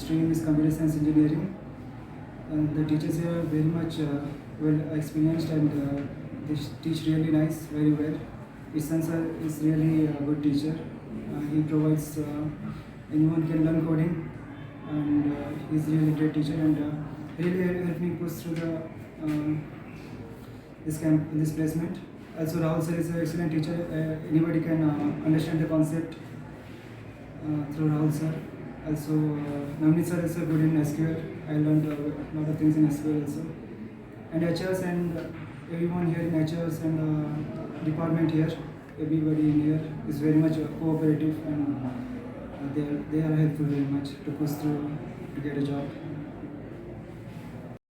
stream is computer science engineering. The teachers here are very much well experienced and they teach really nice, very well. Ishan sir is really a good teacher. He provides anyone can learn coding, and he's really great teacher and really helped me push through the this placement. Also, Rahul sir is an excellent teacher. Anybody can understand the concept through Rahul sir. Also, Navneet sir is good in SQL. I learned a lot of things in SQL also. And HRs and everyone here in HRs and department here, everybody in here is very much cooperative and they are helpful very much to push through to get a job.